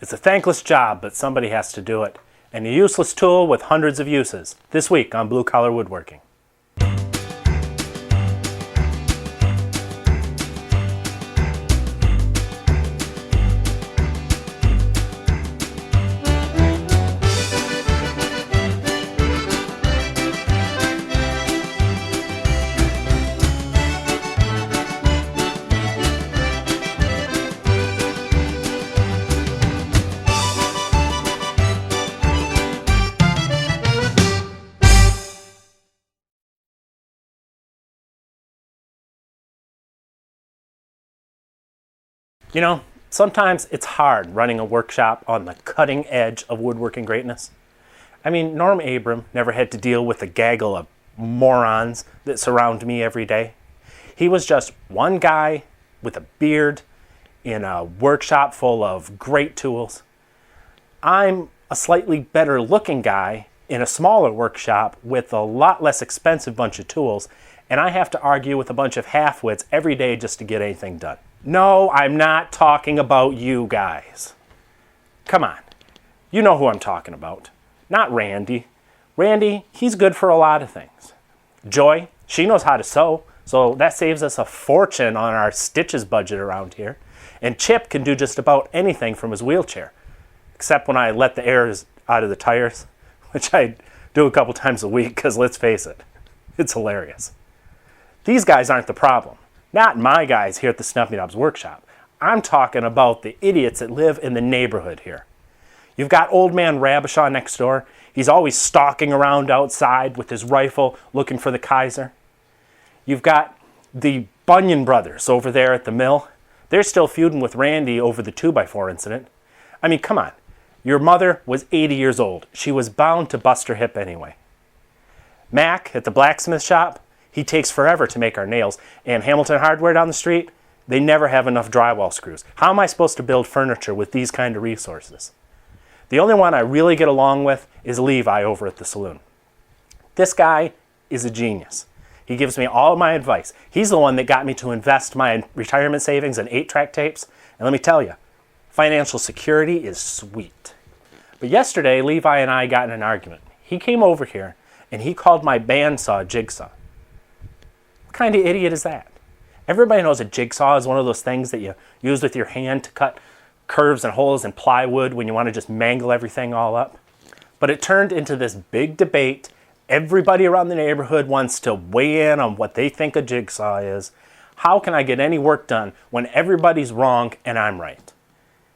It's a thankless job, but somebody has to do it. And a useless tool with hundreds of uses. This week on Blue Collar Woodworking. You know, sometimes it's hard running a workshop on the cutting edge of woodworking greatness. I mean, Norm Abram never had to deal with the gaggle of morons that surround me every day. He was just one guy with a beard in a workshop full of great tools. I'm a slightly better looking guy in a smaller workshop with a lot less expensive bunch of tools, and I have to argue with a bunch of half-wits every day just to get anything done. No, I'm not talking about you guys. Come on. You know who I'm talking about. Not Randy. Randy, he's good for a lot of things. Joy, she knows how to sew, so that saves us a fortune on our stitches budget around here. And Chip can do just about anything from his wheelchair, except when I let the air out of the tires, which I do a couple times a week, because let's face it, it's hilarious. These guys aren't the problem. Not my guys here at the Stumpy Nubs workshop. I'm talking about the idiots that live in the neighborhood here. You've got old man Rabishaw next door. He's always stalking around outside with his rifle looking for the Kaiser. You've got the Bunyan brothers over there at the mill. They're still feuding with Randy over the 2x4 incident. I mean, come on. Your mother was 80 years old. She was bound to bust her hip anyway. Mac at the blacksmith shop, he takes forever to make our nails. And Hamilton Hardware down the street, they never have enough drywall screws. How am I supposed to build furniture with these kind of resources? The only one I really get along with is Levi over at the saloon. This guy is a genius. He gives me all of my advice. He's the one that got me to invest my retirement savings in 8-track tapes. And let me tell you, financial security is sweet. But yesterday, Levi and I got in an argument. He came over here and he called my bandsaw jigsaw. What kind of idiot is that? Everybody knows a jigsaw is one of those things that you use with your hand to cut curves and holes in plywood when you want to just mangle everything all up. But it turned into this big debate. Everybody around the neighborhood wants to weigh in on what they think a jigsaw is. How can I get any work done when everybody's wrong and I'm right?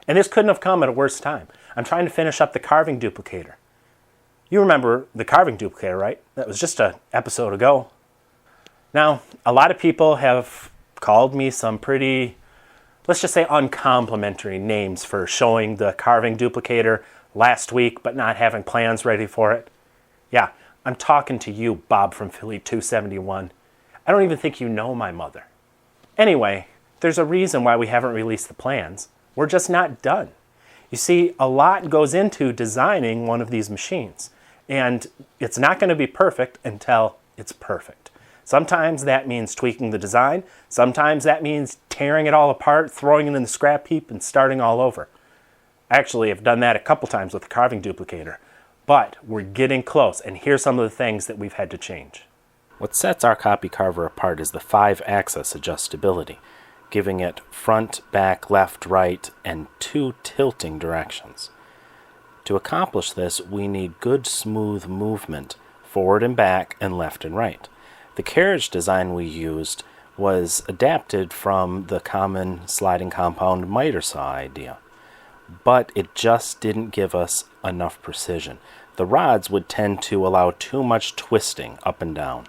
And this couldn't have come at a worse time. I'm trying to finish up the carving duplicator. You remember the carving duplicator, right? That was just an episode ago. Now, a lot of people have called me some pretty, let's just say, uncomplimentary names for showing the carving duplicator last week but not having plans ready for it. Yeah, I'm talking to you, Bob from Philly 271. I don't even think you know my mother. Anyway, there's a reason why we haven't released the plans. We're just not done. You see, a lot goes into designing one of these machines, and it's not going to be perfect until it's perfect. Sometimes that means tweaking the design. Sometimes that means tearing it all apart, throwing it in the scrap heap, and starting all over. Actually, I've done that a couple times with the carving duplicator. But we're getting close, and here's some of the things that we've had to change. What sets our copy carver apart is the 5-axis adjustability, giving it front, back, left, right, and 2 tilting directions. To accomplish this, we need good smooth movement, forward and back, and left and right. The carriage design we used was adapted from the common sliding compound miter saw idea, but it just didn't give us enough precision. The rods would tend to allow too much twisting up and down.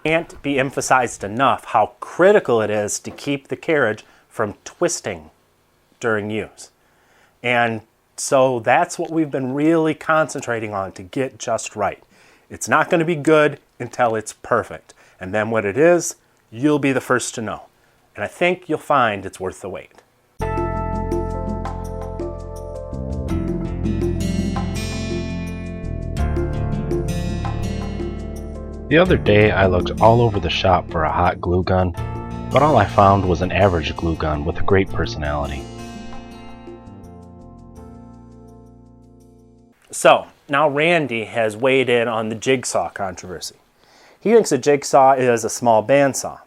Can't be emphasized enough how critical it is to keep the carriage from twisting during use. And so that's what we've been really concentrating on to get just right. It's not going to be good until it's perfect. And then when it is, you'll be the first to know. And I think you'll find it's worth the wait. The other day I looked all over the shop for a hot glue gun, but all I found was an average glue gun with a great personality. So, now Randy has weighed in on the jigsaw controversy. He thinks a jigsaw is a small bandsaw.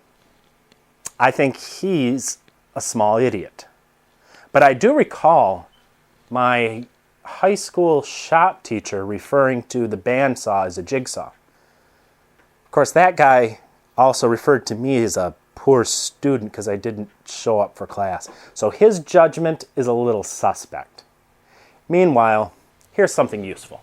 I think he's a small idiot. But I do recall my high school shop teacher referring to the bandsaw as a jigsaw. Of course, that guy also referred to me as a poor student because I didn't show up for class. So his judgment is a little suspect. Meanwhile, here's something useful.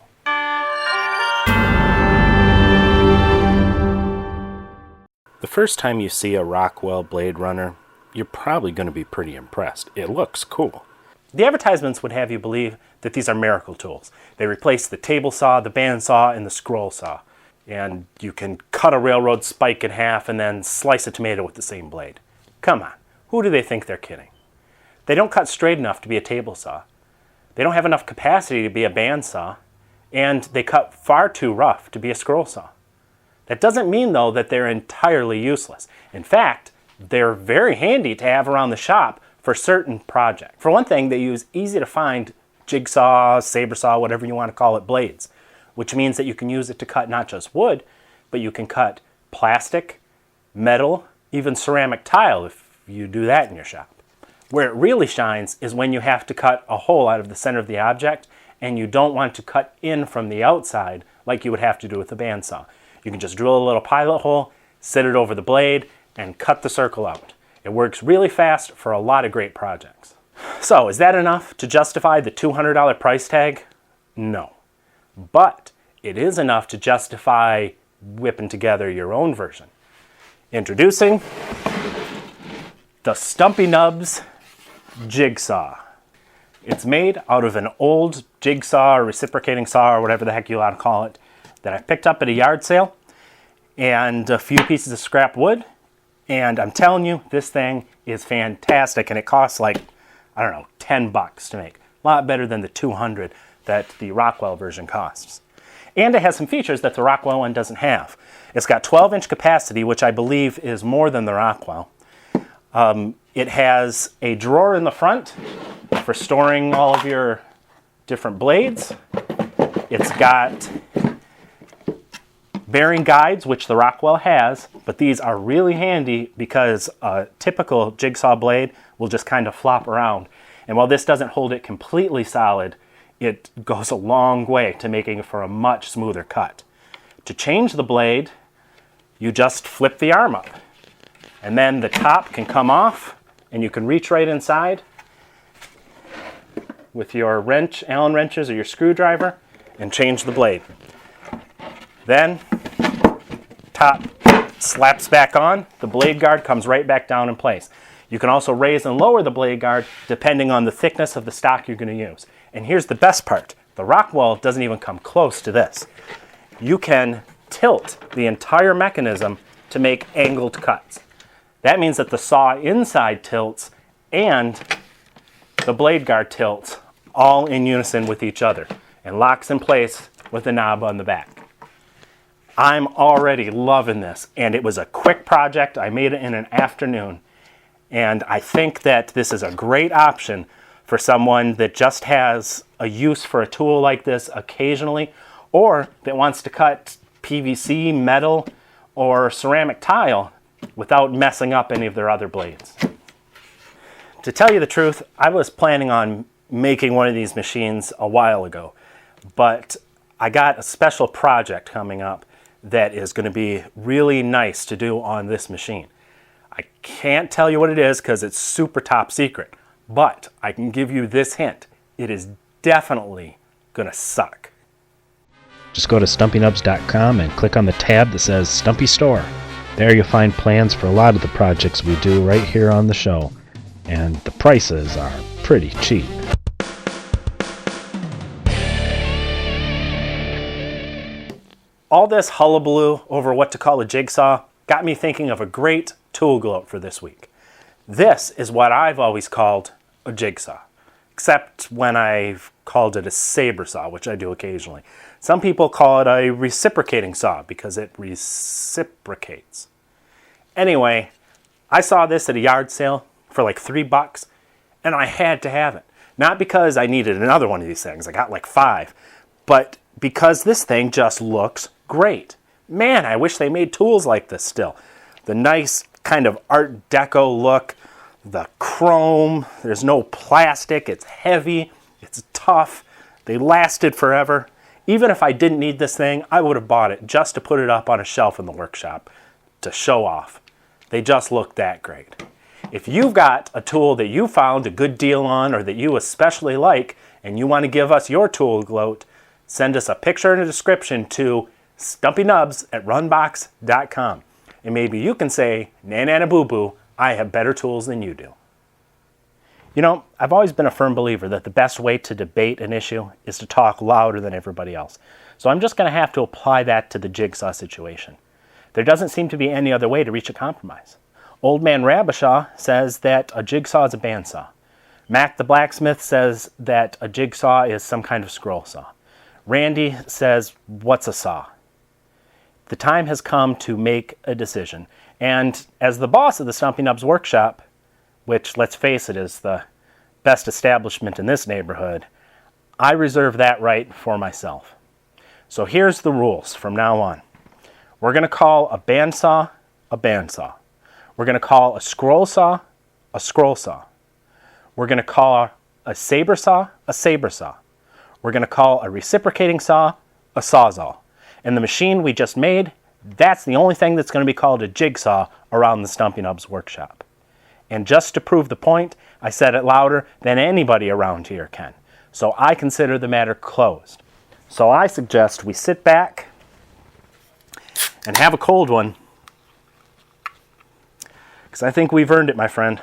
The first time you see a Rockwell Blade Runner, you're probably going to be pretty impressed. It looks cool. The advertisements would have you believe that these are miracle tools. They replace the table saw, the bandsaw, and the scroll saw. And you can cut a railroad spike in half and then slice a tomato with the same blade. Come on, who do they think they're kidding? They don't cut straight enough to be a table saw. They don't have enough capacity to be a bandsaw, and they cut far too rough to be a scroll saw. That doesn't mean, though, that they're entirely useless. In fact, they're very handy to have around the shop for certain projects. For one thing, they use easy-to-find jigsaw, saber saw, whatever you want to call it, blades, which means that you can use it to cut not just wood, but you can cut plastic, metal, even ceramic tile if you do that in your shop. Where it really shines is when you have to cut a hole out of the center of the object and you don't want to cut in from the outside like you would have to do with a bandsaw. You can just drill a little pilot hole, sit it over the blade, and cut the circle out. It works really fast for a lot of great projects. So, is that enough to justify the $200 price tag? No. But it is enough to justify whipping together your own version. Introducing the Stumpy Nubs jigsaw. It's made out of an old jigsaw or reciprocating saw or whatever the heck you want to call it that I picked up at a yard sale and a few pieces of scrap wood. And I'm telling you, this thing is fantastic, and it costs like, I don't know, $10 to make. A lot better than the $200 that the Rockwell version costs. And it has some features that the Rockwell one doesn't have. It's got 12-inch capacity, which I believe is more than the Rockwell. It has a drawer in the front for storing all of your different blades. It's got bearing guides, which the Rockwell has, but these are really handy because a typical jigsaw blade will just kind of flop around. And while this doesn't hold it completely solid, it goes a long way to making it for a much smoother cut. To change the blade, you just flip the arm up. And then the top can come off, and you can reach right inside with your wrench, Allen wrenches, or your screwdriver, and change the blade. Then, top slaps back on, the blade guard comes right back down in place. You can also raise and lower the blade guard depending on the thickness of the stock you're going to use. And here's the best part. The Rockwell doesn't even come close to this. You can tilt the entire mechanism to make angled cuts. That means that the saw inside tilts and the blade guard tilts all in unison with each other and locks in place with the knob on the back. I'm already loving this, and it was a quick project. I made it in an afternoon, and I think that this is a great option for someone that just has a use for a tool like this occasionally, or that wants to cut PVC, metal, or ceramic tile without messing up any of their other blades. To tell you the truth, I was planning on making one of these machines a while ago, but I got a special project coming up that is going to be really nice to do on this machine. I can't tell you what it is because it's super top secret, but I can give you this hint. It is definitely going to suck. Just go to stumpynubs.com and click on the tab that says Stumpy Store. There you'll find plans for a lot of the projects we do right here on the show, and the prices are pretty cheap. All this hullabaloo over what to call a jigsaw got me thinking of a great tool gloat for this week. This is what I've always called a jigsaw, except when I've called it a saber saw, which I do occasionally. Some people call it a reciprocating saw because it reciprocates. Anyway, I saw this at a yard sale for like $3, and I had to have it. Not because I needed another one of these things. I got like 5. But because this thing just looks great. Man, I wish they made tools like this still. The nice kind of Art Deco look, the chrome, there's no plastic, it's heavy, it's tough, they lasted forever. Even if I didn't need this thing, I would have bought it just to put it up on a shelf in the workshop to show off. They just look that great. If you've got a tool that you found a good deal on or that you especially like and you want to give us your tool gloat, send us a picture and a description to stumpynubs@runbox.com. And maybe you can say, "Nana boo boo, I have better tools than you do." You know, I've always been a firm believer that the best way to debate an issue is to talk louder than everybody else. So I'm just going to have to apply that to the jigsaw situation. There doesn't seem to be any other way to reach a compromise. Old Man Rabishaw says that a jigsaw is a bandsaw. Mac the blacksmith says that a jigsaw is some kind of scroll saw. Randy says, "What's a saw?" The time has come to make a decision. And as the boss of the Stumpy Nubs workshop, which, let's face it, is the best establishment in this neighborhood, I reserve that right for myself. So here's the rules from now on. We're going to call a bandsaw a bandsaw. We're going to call a scroll saw a scroll saw. We're going to call a saber saw a saber saw. We're going to call a reciprocating saw a sawzall. And the machine we just made, that's the only thing that's going to be called a jigsaw around the Stumpy Nubs workshop. And just to prove the point, I said it louder than anybody around here can. So I consider the matter closed. So I suggest we sit back and have a cold one, because I think we've earned it, my friend.